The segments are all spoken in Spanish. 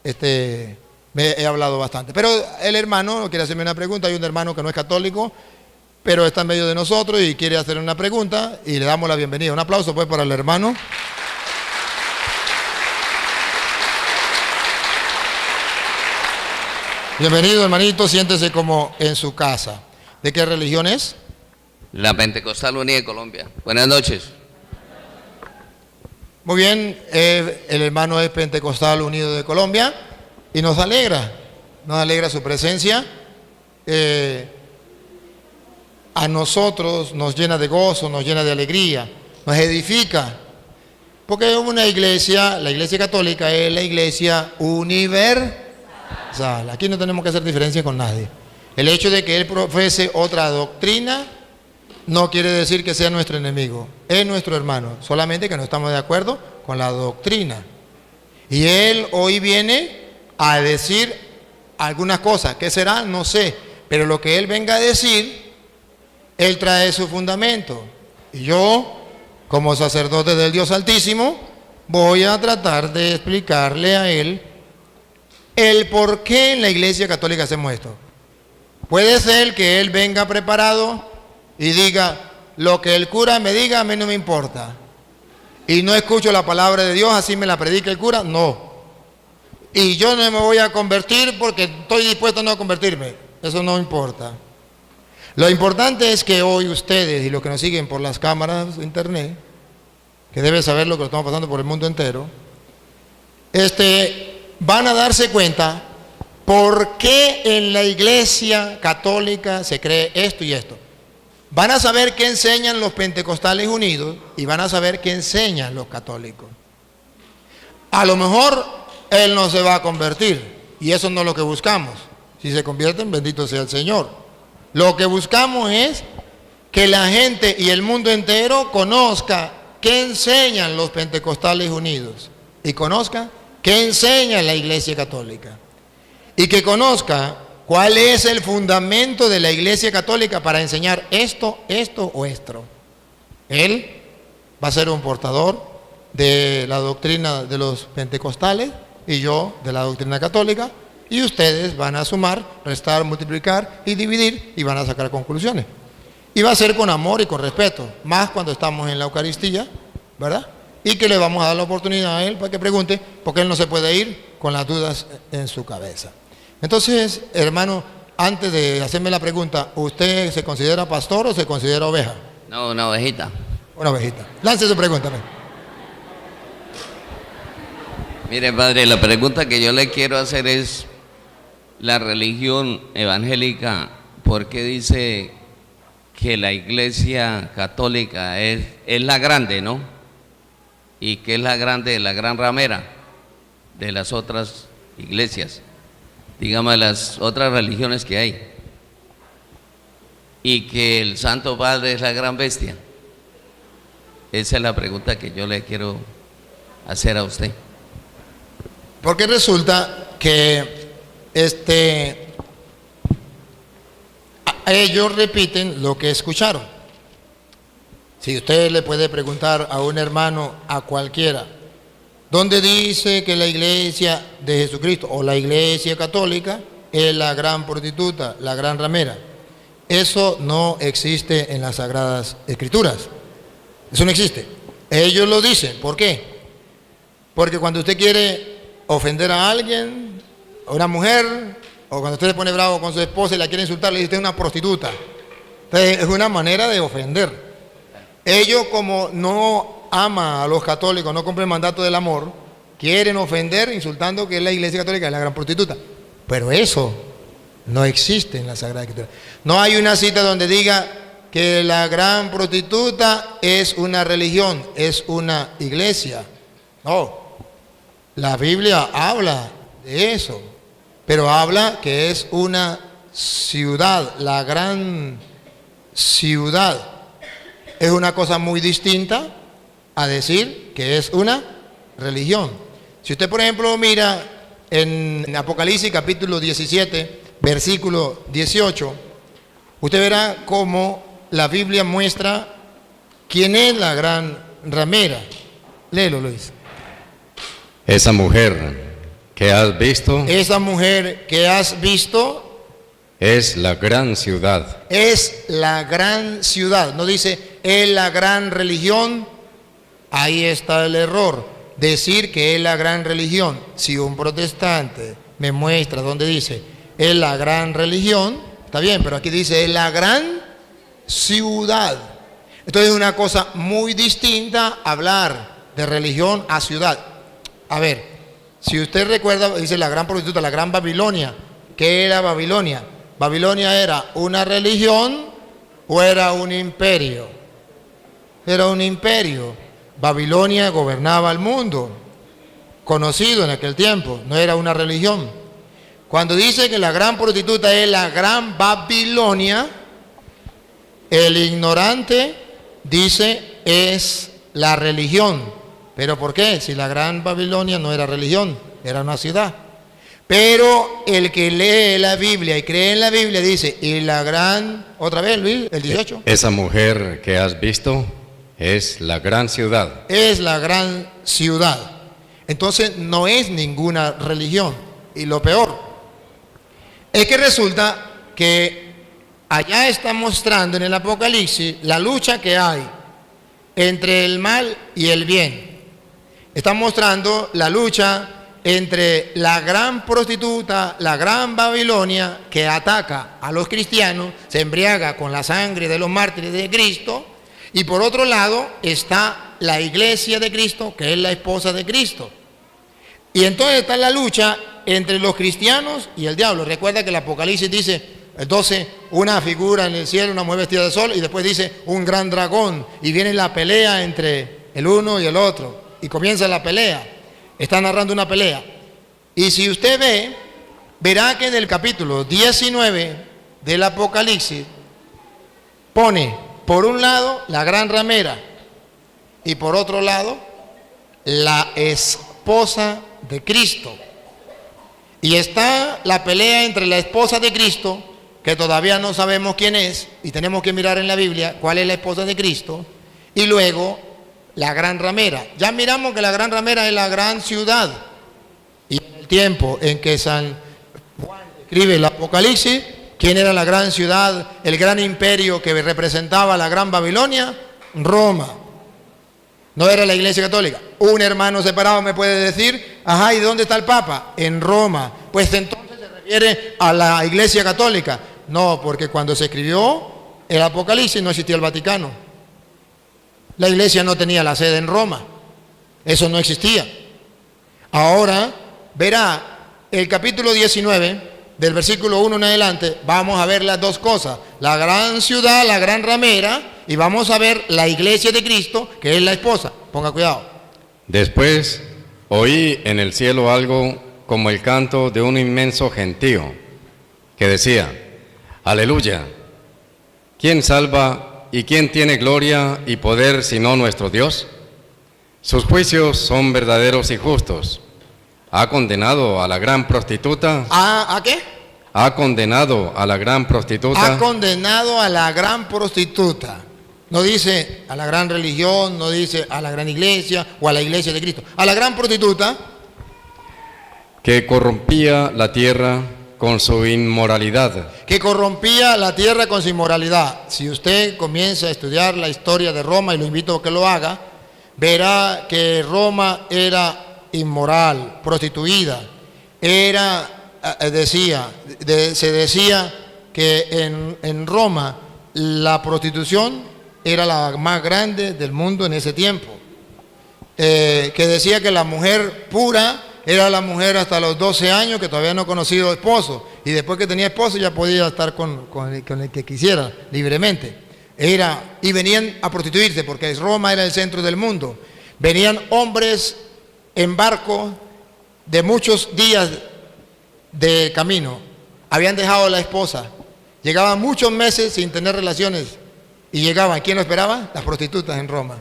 me he hablado bastante. Pero el hermano quiere hacerme una pregunta. Hay un hermano que no es católico, pero está en medio de nosotros y quiere hacer una pregunta y le damos la bienvenida. Un aplauso pues para el hermano. Bienvenido, hermanito, siéntese como en su casa. ¿De qué religión es? La Pentecostal Unida de Colombia. Buenas noches. Muy bien, el hermano es Pentecostal Unido de Colombia y nos alegra su presencia. A nosotros nos llena de gozo, nos llena de alegría, nos edifica. Porque es una iglesia, la iglesia católica es la iglesia universal. Aquí no tenemos que hacer diferencia con nadie. El hecho de que él profese otra doctrina no quiere decir que sea nuestro enemigo, es nuestro hermano, solamente que no estamos de acuerdo con la doctrina. Y él hoy viene a decir algunas cosas, ¿qué será? No sé, pero lo que él venga a decir, él trae su fundamento. Y yo, como sacerdote del Dios Altísimo, voy a tratar de explicarle a él el por qué en la Iglesia Católica hacemos esto. Puede ser que él venga preparado y diga, lo que el cura me diga a mí no me importa. Y no escucho la palabra de Dios, así me la predica el cura, no. Y yo no me voy a convertir porque estoy dispuesto a no convertirme. Eso no importa. Lo importante es que hoy ustedes y los que nos siguen por las cámaras de internet, que deben saber lo que estamos pasando por el mundo entero, van a darse cuenta por qué en la Iglesia Católica se cree esto y esto. Van a saber qué enseñan los pentecostales unidos y van a saber qué enseñan los católicos. A lo mejor él no se va a convertir y eso no es lo que buscamos. Si se convierten, bendito sea el Señor. Lo que buscamos es que la gente y el mundo entero conozca qué enseñan los pentecostales unidos y conozca qué enseña la Iglesia Católica y que conozca cuál es el fundamento de la Iglesia Católica para enseñar esto o esto. Él va a ser un portador de la doctrina de los pentecostales y yo de la doctrina católica, y ustedes van a sumar, restar, multiplicar y dividir y van a sacar conclusiones. Y va a ser con amor y con respeto, más cuando estamos en la Eucaristía, ¿verdad? Y que le vamos a dar la oportunidad a él para que pregunte, porque él no se puede ir con las dudas en su cabeza. Entonces, hermano, antes de hacerme la pregunta, ¿usted se considera pastor o se considera oveja? No, una ovejita. Una ovejita. Lance su pregunta. Mire, padre, la pregunta que yo le quiero hacer es, la religión evangélica, ¿por qué dice que la Iglesia Católica es la grande, ¿no? Y que es la grande, la gran ramera de las otras iglesias, digamos, las otras religiones que hay, y que el Santo Padre es la gran bestia? Esa es la pregunta que yo le quiero hacer a usted. Porque resulta que ellos repiten lo que escucharon. Si usted le puede preguntar a un hermano, a cualquiera, ¿dónde dice que la iglesia de Jesucristo o la iglesia católica es la gran prostituta, la gran ramera? Eso no existe en las Sagradas Escrituras. Eso no existe. Ellos lo dicen. ¿Por qué? Porque cuando usted quiere ofender a alguien, a una mujer, o cuando usted se pone bravo con su esposa y la quiere insultar, le dice usted es una prostituta. Entonces, es una manera de ofender. Ellos, como no aman a los católicos, no cumplen el mandato del amor, quieren ofender insultando que la iglesia católica es la gran prostituta. Pero eso no existe en la Sagrada Escritura. No hay una cita donde diga que la gran prostituta es una religión, es una iglesia. No, la Biblia habla de eso, pero habla que es una ciudad, la gran ciudad. Es una cosa muy distinta a decir que es una religión. Si usted, por ejemplo, mira en Apocalipsis capítulo 17, versículo 18, usted verá cómo la Biblia muestra quién es la gran ramera. Léelo, Luis. Esa mujer que has visto esa mujer que has visto es la gran ciudad. es la gran ciudad. No dice es la gran religión. Ahí está el error. Decir que es la gran religión. Si un protestante me muestra donde dice es la gran religión, está bien, pero aquí dice es la gran ciudad. Entonces es una cosa muy distinta hablar de religión a ciudad. A ver, si usted recuerda, dice la gran prostituta, la gran Babilonia. ¿Qué era Babilonia? ¿Babilonia era una religión o era un imperio? Era un imperio. Babilonia gobernaba el mundo, conocido en aquel tiempo, no era una religión. Cuando dice que la gran prostituta es la gran Babilonia, el ignorante dice es la religión. ¿Pero por qué? Si la gran Babilonia no era religión, era una ciudad. Pero el que lee la Biblia y cree en la Biblia dice, y la gran, otra vez Luis, el 18. Esa mujer que has visto es la gran ciudad. Es la gran ciudad. Entonces no es ninguna religión. Y lo peor es que resulta que allá está mostrando en el Apocalipsis la lucha que hay entre el mal y el bien. Está mostrando la lucha entre la gran prostituta, la gran Babilonia, que ataca a los cristianos, se embriaga con la sangre de los mártires de Cristo, y por otro lado está la iglesia de Cristo, que es la esposa de Cristo. Y entonces está la lucha entre los cristianos y el diablo. Recuerda que el Apocalipsis dice, el 12, una figura en el cielo, una mujer vestida de sol, y después dice un gran dragón, y viene la pelea entre el uno y el otro, y comienza la pelea. Está narrando una pelea. Y si usted ve, verá que en el capítulo 19 del Apocalipsis pone por un lado la gran ramera y por otro lado la esposa de Cristo. Y está la pelea entre la esposa de Cristo, que todavía no sabemos quién es, y tenemos que mirar en la Biblia cuál es la esposa de Cristo, y luego la gran ramera. Ya miramos que la gran ramera es la gran ciudad. Y en el tiempo en que San Juan escribe el Apocalipsis, ¿quién era la gran ciudad, el gran imperio que representaba la gran Babilonia? Roma. No era la iglesia católica. Un hermano separado me puede decir, ajá, ¿y dónde está el Papa? En Roma. Pues entonces se refiere a la iglesia católica. No, porque cuando se escribió el Apocalipsis no existía el Vaticano. La iglesia no tenía la sede en Roma. Eso no existía. Ahora verá el capítulo 19, del versículo 1 en adelante, vamos a ver las dos cosas. La gran ciudad, la gran ramera, y vamos a ver la iglesia de Cristo, que es la esposa. Ponga cuidado. Después oí en el cielo algo como el canto de un inmenso gentío, que decía, aleluya, ¿quién salva y quién tiene gloria y poder sino nuestro Dios? Sus juicios son verdaderos y justos. Ha condenado a la gran prostituta. ¿A qué? Ha condenado a la gran prostituta. Ha condenado a la gran prostituta. No dice a la gran religión, no dice a la gran iglesia o a la iglesia de Cristo. A la gran prostituta que corrompía la tierra con su inmoralidad. Que corrompía la tierra con su inmoralidad. Si usted comienza a estudiar la historia de Roma, y lo invito a que lo haga, verá que Roma era inmoral, prostituida. Se decía que en Roma la prostitución era la más grande del mundo en ese tiempo. Que decía que la mujer pura era la mujer hasta los 12 años que todavía no ha conocido esposo, y después que tenía esposo ya podía estar con el que quisiera libremente. Y venían a prostituirse porque Roma era el centro del mundo. Venían hombres en barco de muchos días de camino, habían dejado a la esposa, llegaban muchos meses sin tener relaciones y llegaban. ¿Quién lo esperaba? Las prostitutas en Roma.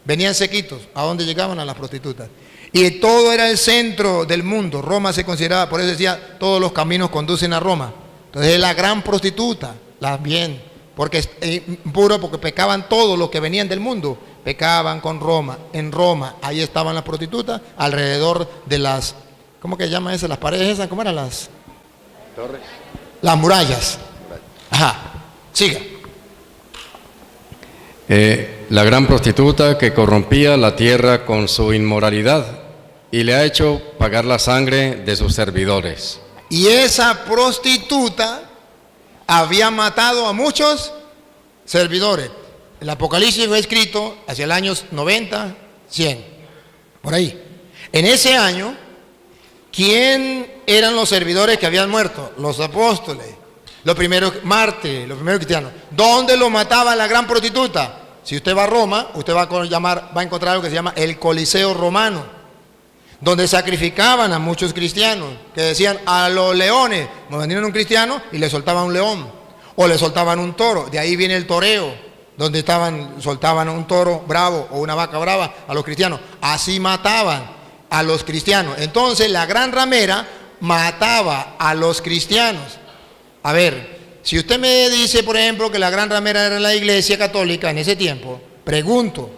Venían sequitos. ¿A dónde llegaban? A las prostitutas. Y todo era el centro del mundo. Roma se consideraba, por eso decía, todos los caminos conducen a Roma. Entonces es la gran prostituta, la bien, porque es puro, porque pecaban todos los que venían del mundo, pecaban con Roma. En Roma, ahí estaban las prostitutas, alrededor de las ¿cómo que llama esa? Las paredes esas, ¿cómo eran las? Torres. Las murallas. Ajá, siga. La gran prostituta que corrompía la tierra con su inmoralidad y le ha hecho pagar la sangre de sus servidores. Y esa prostituta había matado a muchos servidores. El Apocalipsis fue escrito hacia el año 90, 100, por ahí. En ese año, ¿quién eran los servidores que habían muerto? Los apóstoles, los primeros mártires, los primeros cristianos. ¿Dónde lo mataba la gran prostituta? Si usted va a Roma, usted va a encontrar algo que se llama el Coliseo Romano, donde sacrificaban a muchos cristianos, que decían a los leones, vendían un cristiano y le soltaban un león, o le soltaban un toro. De ahí viene el toreo, donde soltaban un toro bravo o una vaca brava a los cristianos. Así mataban a los cristianos. Entonces la gran ramera mataba a los cristianos. A ver, si usted me dice, por ejemplo, que la gran ramera era la Iglesia Católica en ese tiempo, pregunto,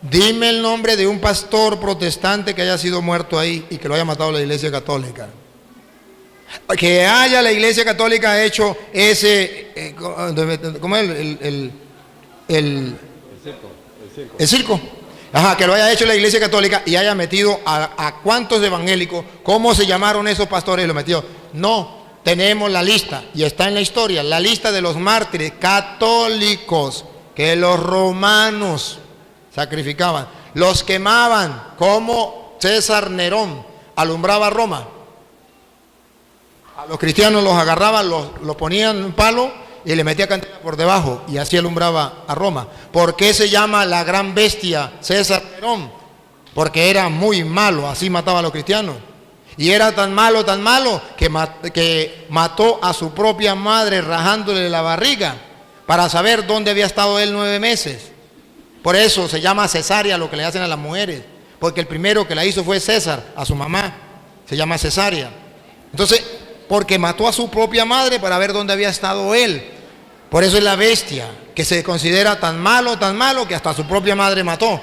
dime el nombre de un pastor protestante que haya sido muerto ahí y que lo haya matado la Iglesia Católica. Que haya la Iglesia Católica hecho ese, ¿cómo es el circo? Ajá, que lo haya hecho la Iglesia Católica y haya metido a cuántos evangélicos, ¿cómo se llamaron esos pastores y lo metió? No, tenemos la lista y está en la historia, la lista de los mártires católicos que los romanos sacrificaban, los quemaban, como César Nerón alumbraba Roma. A los cristianos los agarraban, los ponían en un palo y le metía candela por debajo y así alumbraba a Roma. ¿Por qué se llama la gran bestia César Nerón? Porque era muy malo, así mataba a los cristianos. Y era tan malo que mató a su propia madre rajándole la barriga para saber dónde había estado él 9 meses. Por eso se llama cesárea lo que le hacen a las mujeres, porque el primero que la hizo fue César, a su mamá, se llama cesárea. Entonces, porque mató a su propia madre para ver dónde había estado él. Por eso es la bestia, que se considera tan malo que hasta su propia madre mató.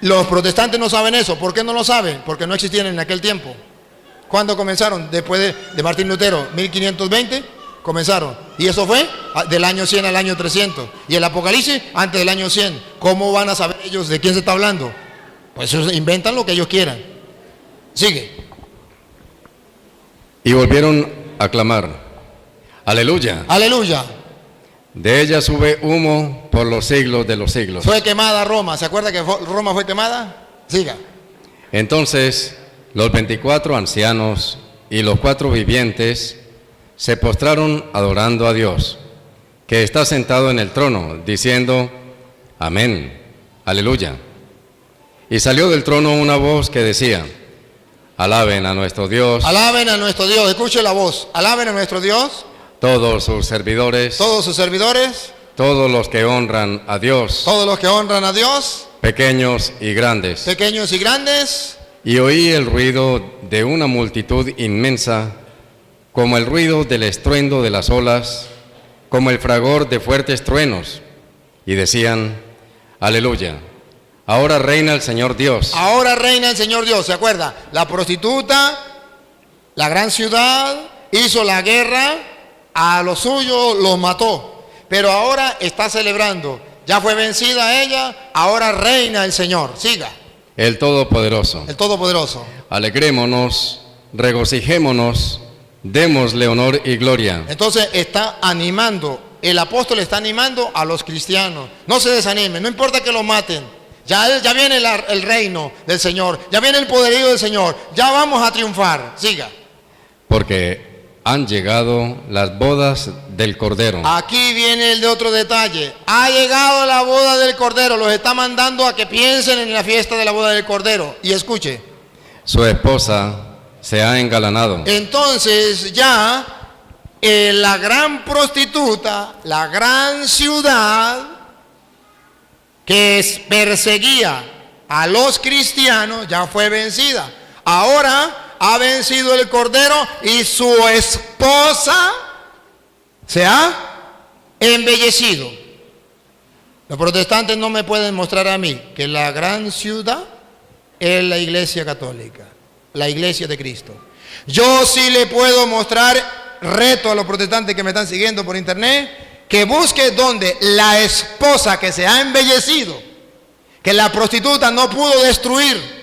Los protestantes no saben eso. ¿Por qué no lo saben? Porque no existían en aquel tiempo. ¿Cuándo comenzaron? Después de Martín Lutero, 1520, comenzaron. Y eso fue del año 100 al año 300. Y el Apocalipsis antes del año 100. ¿Cómo van a saber ellos de quién se está hablando? Pues ellos inventan lo que ellos quieran. Sigue. Y volvieron a clamar, aleluya. Aleluya. De ella sube humo por los siglos de los siglos. Fue quemada Roma. ¿Se acuerda que Roma fue quemada? Siga. Entonces los 24 ancianos y los 4 vivientes se postraron adorando a Dios, que está sentado en el trono, diciendo, amén, aleluya. Y salió del trono una voz que decía, alaben a nuestro Dios. Alaben a nuestro Dios. Escuche la voz. Alaben a nuestro Dios. Todos sus servidores. Todos sus servidores. Todos los que honran a Dios. Todos los que honran a Dios. Pequeños y grandes. Pequeños y grandes. Y oí el ruido de una multitud inmensa, como el ruido del estruendo de las olas, como el fragor de fuertes truenos. Y decían, aleluya. Ahora reina el Señor Dios. Ahora reina el Señor Dios. ¿Se acuerda? La prostituta, la gran ciudad, hizo la guerra, a los suyos los mató. Pero ahora está celebrando. Ya fue vencida ella, ahora reina el Señor. Siga. El Todopoderoso. El Todopoderoso. Alegrémonos, regocijémonos, démosle honor y gloria. Entonces está animando, el apóstol está animando a los cristianos. No se desanimen, no importa que los maten. Ya viene el reino del Señor, ya viene el poderío del Señor, ya vamos a triunfar. Siga. Porque han llegado las bodas del Cordero. Aquí viene el de otro detalle. Ha llegado la boda del Cordero, los está mandando a que piensen en la fiesta de la boda del Cordero. Y escuche. Su esposa se ha engalanado. Entonces ya la gran prostituta, la gran ciudad que perseguía a los cristianos ya fue vencida. Ahora ha vencido el Cordero y su esposa se ha embellecido. Los protestantes no me pueden mostrar a mí que la gran ciudad es la Iglesia Católica. la iglesia de Cristo. Yo sí le puedo mostrar, reto a los protestantes que me están siguiendo por internet, que busque donde la esposa que se ha embellecido, que la prostituta no pudo destruir,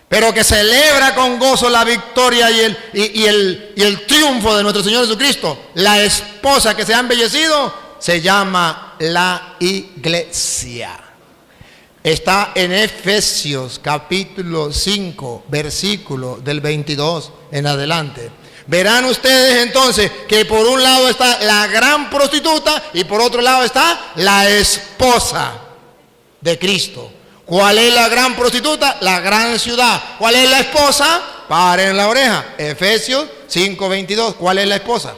pero que celebra con gozo la victoria y el triunfo de nuestro Señor Jesucristo. La esposa que se ha embellecido se llama la iglesia. Está en Efesios capítulo 5, versículo del 22 en adelante. Verán ustedes entonces que por un lado está la gran prostituta y por otro lado está la esposa de Cristo. ¿Cuál es la gran prostituta? La gran ciudad. ¿Cuál es la esposa? Paren la oreja. Efesios 5:22. ¿Cuál es la esposa?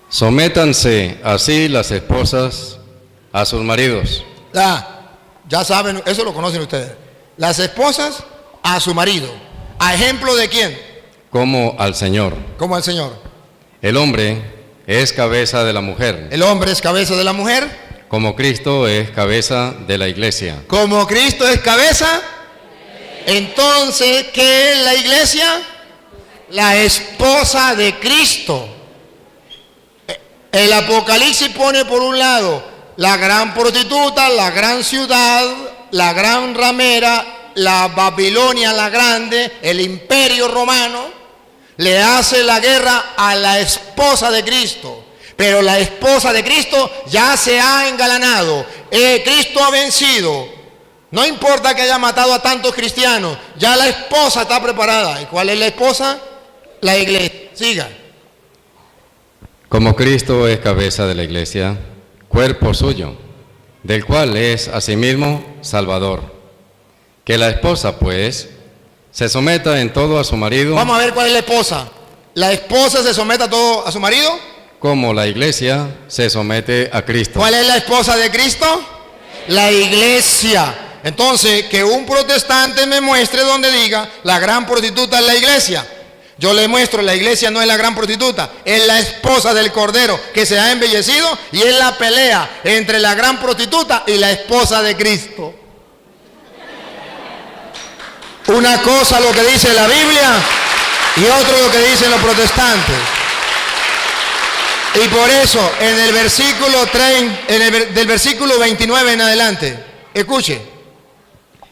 Sométanse así las esposas a sus maridos. Ya saben, eso lo conocen ustedes. Las esposas a su marido. ¿A ejemplo de quién? Como al Señor. Como al Señor. El hombre es cabeza de la mujer, El hombre es cabeza de la mujer. como Cristo es cabeza de la iglesia. Como Cristo es cabeza, entonces, ¿qué es la iglesia? La esposa de Cristo. El Apocalipsis pone por un lado la gran prostituta, la gran ciudad, la gran ramera, la Babilonia la grande, el imperio romano, le hace la guerra a la esposa de Cristo. Pero la esposa de Cristo ya se ha engalanado. Cristo ha vencido. No importa que haya matado a tantos cristianos, ya la esposa está preparada. ¿Y cuál es la esposa? La iglesia. Siga. Como Cristo es cabeza de la iglesia, cuerpo suyo, del cual es asimismo Salvador. Que la esposa, pues, se someta en todo a su marido. Vamos a ver cuál es la esposa. La esposa se somete a todo a su marido. Como la iglesia se somete a Cristo. ¿Cuál es la esposa de Cristo? La iglesia. Entonces, que un protestante me muestre donde diga la gran prostituta es la iglesia. Yo le muestro, la iglesia no es la gran prostituta, es la esposa del Cordero que se ha embellecido y es la pelea entre la gran prostituta y la esposa de Cristo. Una cosa lo que dice la Biblia y otro lo que dicen los protestantes. Y por eso, en el versículo 3, del versículo 29 en adelante, escuche.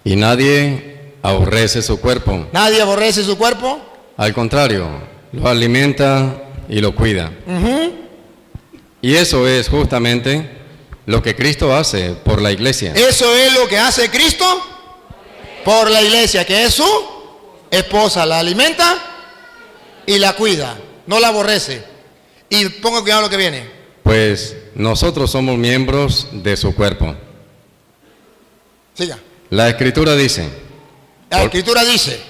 Y nadie aborrece su cuerpo. Nadie aborrece su cuerpo. Al contrario, lo alimenta y lo cuida. Y eso es justamente lo que Cristo hace por la iglesia. Eso es lo que hace Cristo por la iglesia, que es su esposa. La alimenta y la cuida, no la aborrece. Y ponga cuidado lo que viene. Pues nosotros somos miembros de su cuerpo. Siga. La Escritura dice, La Escritura dice,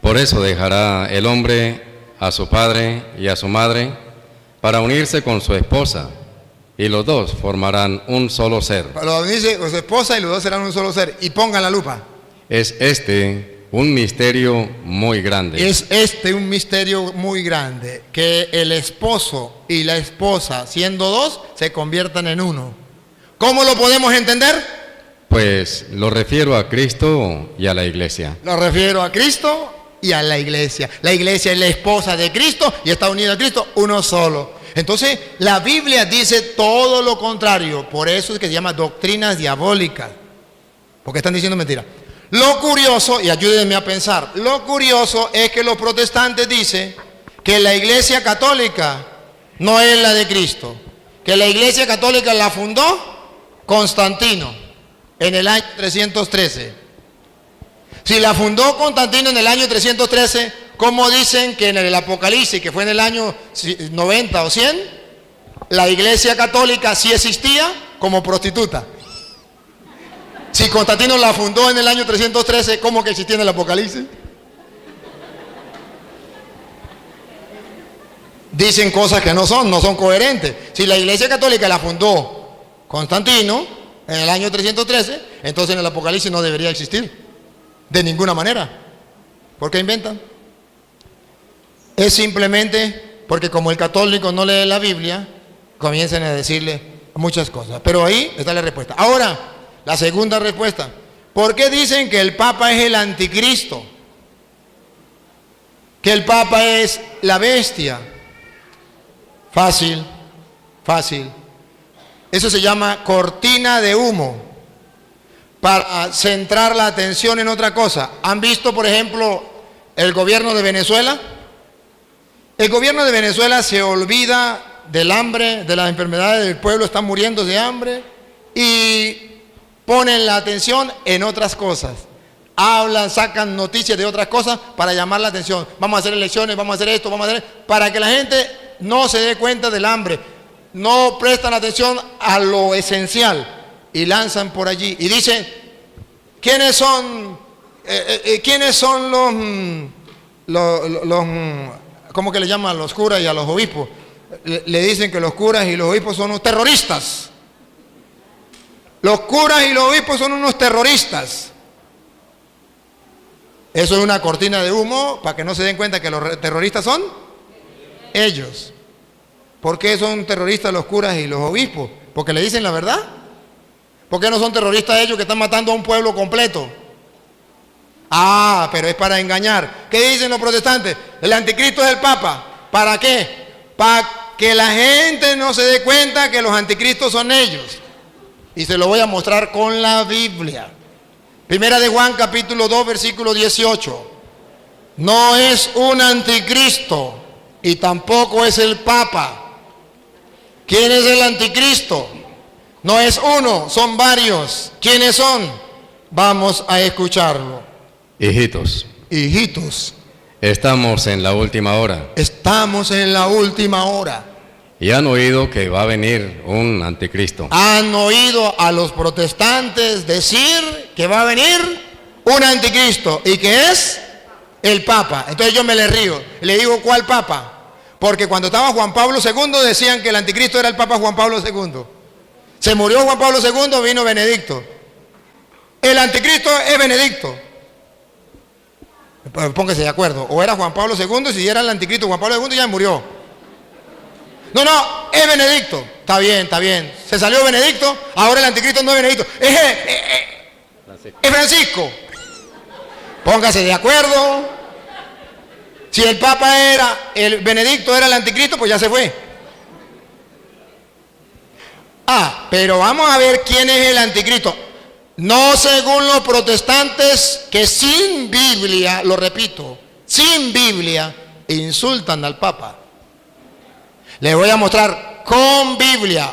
por eso dejará el hombre a su padre y a su madre para unirse con su esposa, y los dos formarán un solo ser. para unirse con su esposa y los dos serán un solo ser. Y pongan la lupa. Es este un misterio muy grande. Es un misterio muy grande, que el esposo y la esposa, siendo dos, se conviertan en uno. ¿Cómo lo podemos entender? Pues lo refiero a Cristo y a la iglesia. Lo refiero a Cristo y a la iglesia. La iglesia es la esposa de Cristo y está unida a Cristo, uno solo. Entonces, la Biblia dice todo lo contrario. Por eso es que se llama doctrinas diabólicas. Porque están diciendo mentiras. Lo curioso, y ayúdenme a pensar, lo curioso es que los protestantes dicen que la iglesia católica no es la de Cristo, que la iglesia católica la fundó Constantino en el año 313. Si la fundó Constantino en el año 313, ¿cómo dicen que en el Apocalipsis, que fue en el año 90 o 100, la iglesia católica sí existía como prostituta? Si Constantino la fundó en el año 313, ¿cómo que existía en el Apocalipsis? Dicen cosas que no son coherentes. Si la iglesia católica la fundó Constantino en el año 313, entonces en el Apocalipsis no debería existir. De ninguna manera. ¿Por qué inventan? Es simplemente porque como el católico no lee la Biblia, comienzan a decirle muchas cosas. Pero ahí está la respuesta. Ahora, la segunda respuesta. ¿Por qué dicen que el Papa es el anticristo? Que el Papa es la bestia. Fácil, fácil. Eso se llama cortina de humo, para centrar la atención en otra cosa. ¿Han visto, por ejemplo, el gobierno de Venezuela? El gobierno de Venezuela se olvida del hambre, de las enfermedades del pueblo, están muriendo de hambre y ponen la atención en otras cosas. Hablan, sacan noticias de otras cosas para llamar la atención. Vamos a hacer elecciones, vamos a hacer esto, vamos a hacer... Para que la gente no se dé cuenta del hambre. No prestan atención a lo esencial y lanzan por allí. Y dicen, ¿quiénes son los ¿cómo que le llaman a los curas y a los obispos? Le dicen que los curas y los obispos son unos terroristas. Los curas y los obispos son unos terroristas. Eso es una cortina de humo para que no se den cuenta que los terroristas son ellos. ¿Por qué son terroristas los curas y los obispos? ¿Porque le dicen la verdad? ¿Por qué no son terroristas ellos que están matando a un pueblo completo? Ah, pero es para engañar. ¿Qué dicen los protestantes? El anticristo es el Papa. ¿Para qué? Para que la gente no se dé cuenta que los anticristos son ellos. Y se lo voy a mostrar con la Biblia. Primera de Juan, capítulo 2, versículo 18. No es un anticristo y tampoco es el Papa. ¿Quién es el anticristo? No es uno, son varios. ¿Quiénes son? Vamos a escucharlo. Hijitos, estamos en la última hora. Estamos en la última hora. Y han oído que va a venir un anticristo. Han oído a los protestantes decir que va a venir un anticristo y que es el Papa. Entonces yo me le río. Le digo, ¿cuál Papa? Porque cuando estaba Juan Pablo II decían que el anticristo era el Papa Juan Pablo II. Se murió Juan Pablo II, vino Benedicto. El anticristo es Benedicto. Póngase de acuerdo. O era Juan Pablo II, si era el anticristo Juan Pablo II ya murió. No, es Benedicto. Está bien, está bien. Se salió Benedicto, ahora el anticristo no es Benedicto. Es Francisco. Póngase de acuerdo. Si el Papa era, el Benedicto era el anticristo, pues ya se fue. Ah, pero vamos a ver quién es el anticristo. No según los protestantes que sin Biblia, lo repito, sin Biblia, insultan al Papa. Les voy a mostrar con Biblia.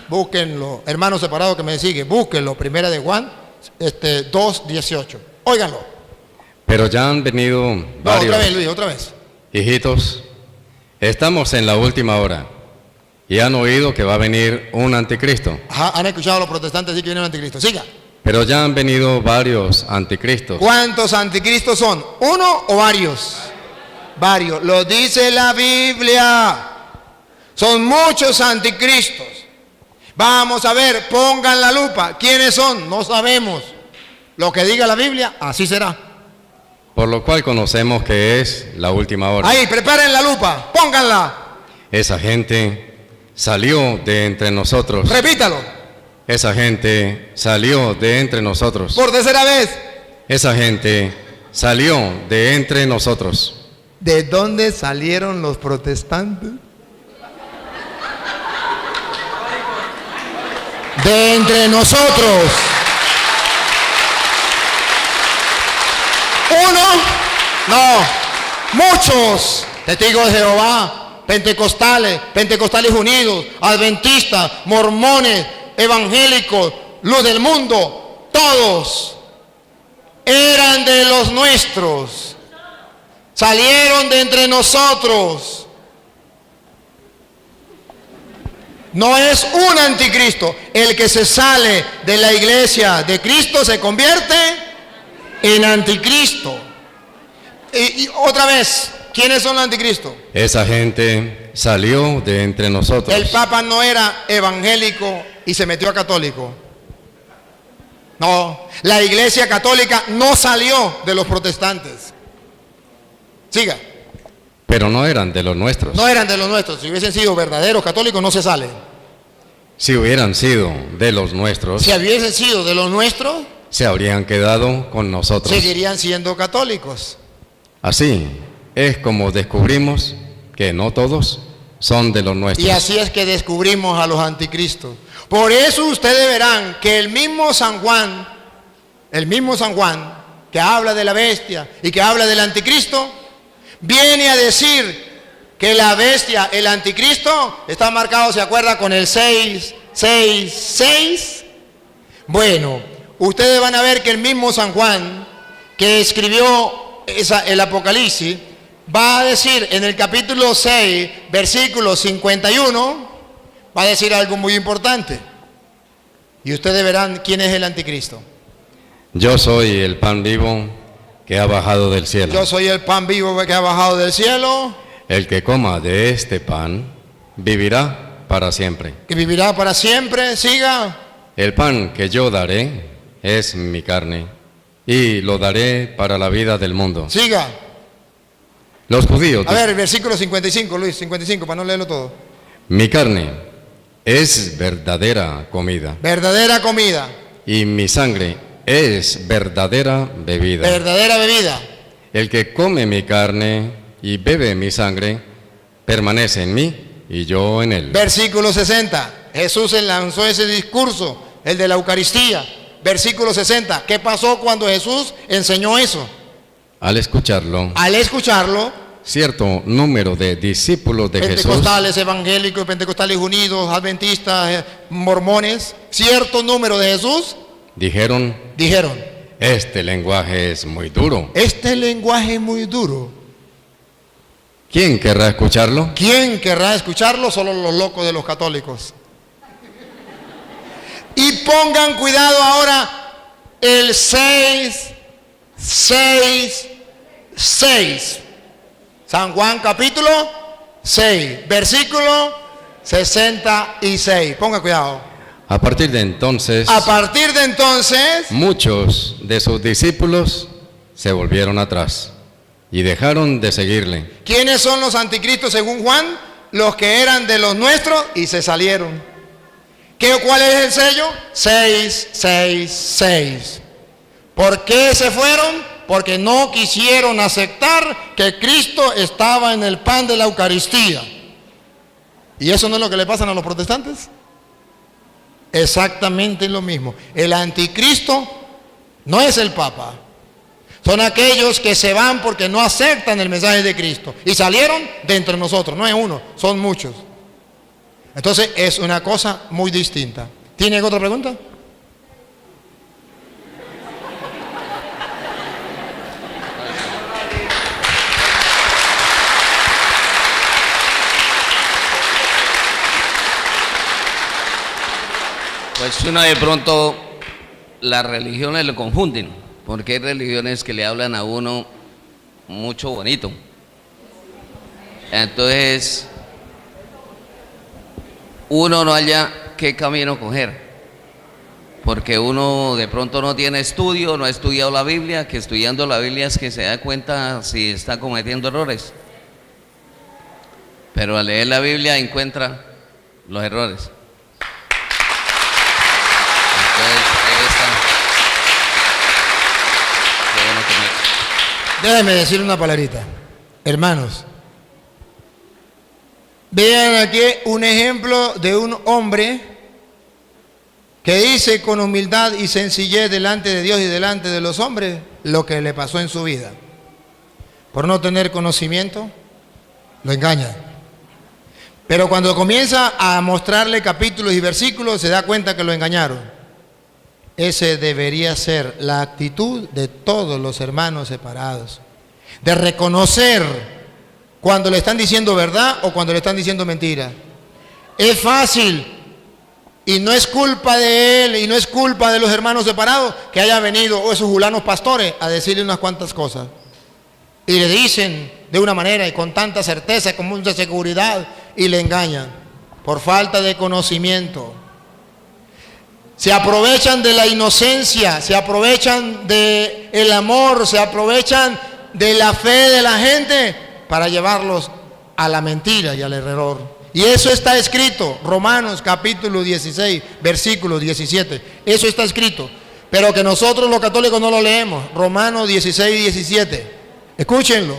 Búsquenlo, hermanos separados que me siguen, búsquenlo, primera de Juan 2:18. Óiganlo. Pero ya han venido varios. No, otra vez, Luis, otra vez. Hijitos, estamos en la última hora. Y han oído que va a venir un anticristo. Ajá, han escuchado a los protestantes decir que viene un anticristo. Siga. Pero ya han venido varios anticristos. ¿Cuántos anticristos son? ¿Uno o varios? Varios. Lo dice la Biblia. Son muchos anticristos. Vamos a ver, pongan la lupa. ¿Quiénes son? No sabemos. Lo que diga la Biblia, así será. Por lo cual conocemos que es la última hora. Ahí, preparen la lupa, pónganla. Esa gente salió de entre nosotros. Repítalo. Esa gente salió de entre nosotros. Por tercera vez. Esa gente salió de entre nosotros. ¿De dónde salieron los protestantes? De entre nosotros. Uno, no, muchos testigos de Jehová, pentecostales unidos, adventistas, mormones, evangélicos, luz del mundo, todos eran de los nuestros, salieron de entre nosotros. No es un anticristo. El que se sale de la iglesia de Cristo se convierte en anticristo. Y otra vez, ¿quiénes son los anticristos? Esa gente salió de entre nosotros. El Papa no era evangélico y se metió a católico. No, la iglesia católica no salió de los protestantes. Siga. Pero no eran de los nuestros. No eran de los nuestros. Si hubiesen sido verdaderos católicos, no se salen. Si hubieran sido de los nuestros, Si hubiesen sido de los nuestros, se habrían quedado con nosotros. Seguirían siendo católicos. Así es como descubrimos que no todos son de los nuestros. Y así es que descubrimos a los anticristos. Por eso ustedes verán que el mismo San Juan, que habla de la bestia y que habla del anticristo, viene a decir que la bestia, el anticristo, está marcado, ¿se acuerda? Con el 666. Bueno, ustedes van a ver que el mismo San Juan, que escribió el Apocalipsis, va a decir en el capítulo 6, versículo 51, va a decir algo muy importante. Y ustedes verán quién es el anticristo. Yo soy el pan vivo que ha bajado del cielo. Yo soy el pan vivo que ha bajado del cielo. El que coma de este pan vivirá para siempre. Que vivirá para siempre. Siga. El pan que yo daré es mi carne y lo daré para la vida del mundo. Siga. Los judíos. A ver, el versículo 55, Luis, 55, para no leerlo todo. Mi carne es verdadera comida. Verdadera comida. Y mi sangre es verdadera bebida. Verdadera bebida. El que come mi carne y bebe mi sangre permanece en mí y yo en él. Versículo 60. Jesús lanzó ese discurso, el de la Eucaristía. Versículo 60. ¿Qué pasó cuando Jesús enseñó eso? Al escucharlo, cierto número de discípulos de pentecostales, Jesús, evangélicos, pentecostales unidos, adventistas, mormones, cierto número de Jesús dijeron, este lenguaje es muy duro. Este lenguaje es muy duro. ¿Quién querrá escucharlo? ¿Quién querrá escucharlo? Solo los locos de los católicos. Y pongan cuidado ahora, el 666. San Juan capítulo 6, versículo 66. Ponga cuidado. A partir de entonces, muchos de sus discípulos se volvieron atrás y dejaron de seguirle. ¿Quiénes son los anticristos según Juan? Los que eran de los nuestros y se salieron. ¿Cuál es el sello? 666. ¿Por qué se fueron? Porque no quisieron aceptar que Cristo estaba en el pan de la Eucaristía. ¿Y eso no es lo que le pasa a los protestantes? Exactamente lo mismo. El anticristo no es el Papa. Son aquellos que se van porque no aceptan el mensaje de Cristo. Y salieron de entre nosotros. No es uno, son muchos. Entonces es una cosa muy distinta. ¿Tiene otra pregunta? Pues uno de pronto las religiones lo confunden, porque hay religiones que le hablan a uno mucho bonito. Entonces uno no halla qué camino coger, porque uno de pronto no tiene estudio, no ha estudiado la Biblia, que estudiando la Biblia es que se da cuenta si está cometiendo errores. Pero al leer la Biblia encuentra los errores. Déjeme decir una palabrita. Hermanos, vean aquí un ejemplo de un hombre que dice con humildad y sencillez delante de Dios y delante de los hombres lo que le pasó en su vida. Por no tener conocimiento, lo engaña. Pero cuando comienza a mostrarle capítulos y versículos, se da cuenta que lo engañaron. Ese debería ser la actitud de todos los hermanos separados, de reconocer cuando le están diciendo verdad o cuando le están diciendo mentira. Es fácil y no es culpa de él y no es culpa de los hermanos separados que hayan venido esos julanos pastores a decirle unas cuantas cosas y le dicen de una manera y con tanta certeza, con mucha seguridad, y le engañan por falta de conocimiento. Se aprovechan de la inocencia, se aprovechan del amor, se aprovechan de la fe de la gente para llevarlos a la mentira y al error. Y eso está escrito, Romanos capítulo 16, versículo 17. Eso está escrito. pero que nosotros los católicos no lo leemos. Romanos 16, 17. Escúchenlo.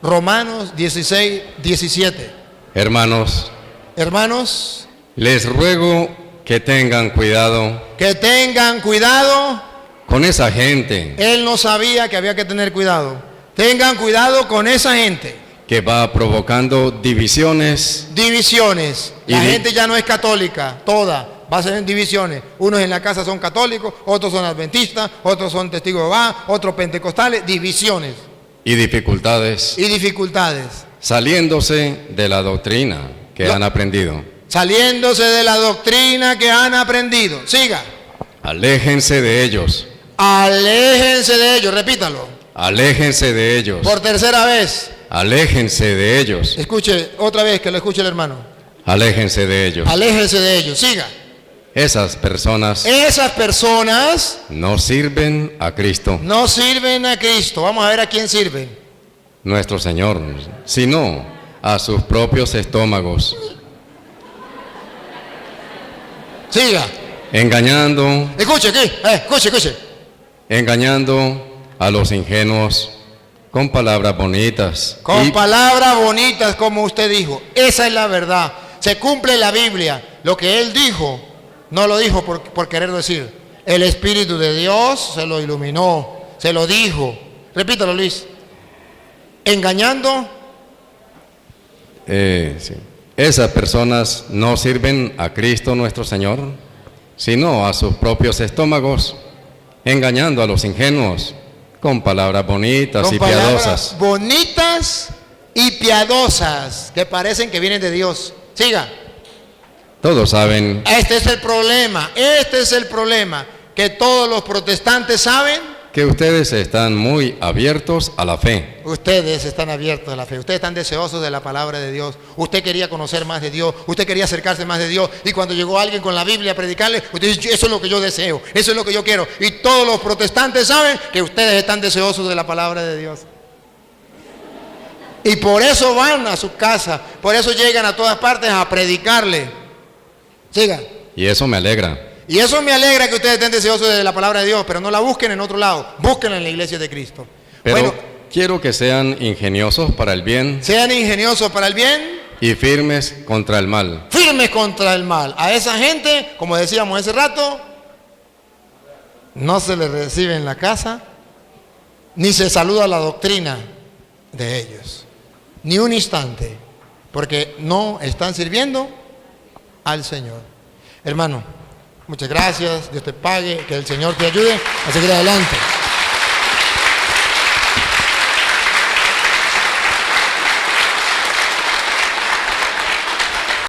Romanos 16, 17. Hermanos, Hermanos, les ruego que tengan cuidado que tengan cuidado. con esa gente Él no sabía que había que tener cuidado. Tengan cuidado con esa gente. que va provocando divisiones Divisiones. Y La di- gente ya no es católica, toda. Va a ser en divisiones. Unos en la casa son católicos, otros son adventistas, otros son testigos de Jehová, otros pentecostales. Divisiones y dificultades, y dificultades. saliéndose de la doctrina que Lo- han aprendido. Saliéndose de la doctrina que han aprendido. Siga. Aléjense de ellos, Aléjense de ellos. Repítalo. aléjense de ellos, Por tercera vez. aléjense de ellos, Escuche otra vez, que lo escuche el hermano. aléjense de ellos. Aléjense de ellos. Siga. Esas personas Esas personas no sirven a Cristo, no sirven a Cristo. Vamos a ver a quién sirven. nuestro Señor, sino a sus propios estómagos, Siga. engañando, Escuche, ¿qué? Escuche. engañando a los ingenuos con palabras bonitas Con y palabras bonitas, como usted dijo. Esa es la verdad. Se cumple la Biblia. Lo que él dijo, no lo dijo por querer decir. El Espíritu de Dios se lo iluminó, se lo dijo. Repítalo, Luis. Engañando. sí. Esas personas no sirven a Cristo nuestro Señor, sino a sus propios estómagos, engañando a los ingenuos con palabras bonitas Con y palabras piadosas. bonitas y piadosas que parecen que vienen de Dios. Siga. Todos saben Este es el problema. Este es el problema. Que todos los protestantes saben. que ustedes están muy abiertos a la fe, Ustedes están abiertos a la fe, ustedes están deseosos de la palabra de Dios, usted quería conocer más de Dios, usted quería acercarse más de Dios, y cuando llegó alguien con la Biblia a predicarle, usted dice, eso es lo que yo deseo, eso es lo que yo quiero, y todos los protestantes saben que ustedes están deseosos de la palabra de Dios. Y por eso van a su casa, por eso llegan a todas partes a predicarle. Siga. y eso me alegra. Y eso me alegra que ustedes estén deseosos de la palabra de Dios, pero no la busquen en otro lado, búsquenla en la iglesia de Cristo. Pero Bueno, quiero que sean ingeniosos para el bien sean ingeniosos para el bien, y firmes contra el mal. firmes contra el mal. A esa gente, como decíamos hace rato, no se les recibe en la casa, ni se saluda la doctrina de ellos, ni un instante, porque no están sirviendo al Señor. Hermano, muchas gracias, Dios te pague, que el Señor te ayude a seguir adelante.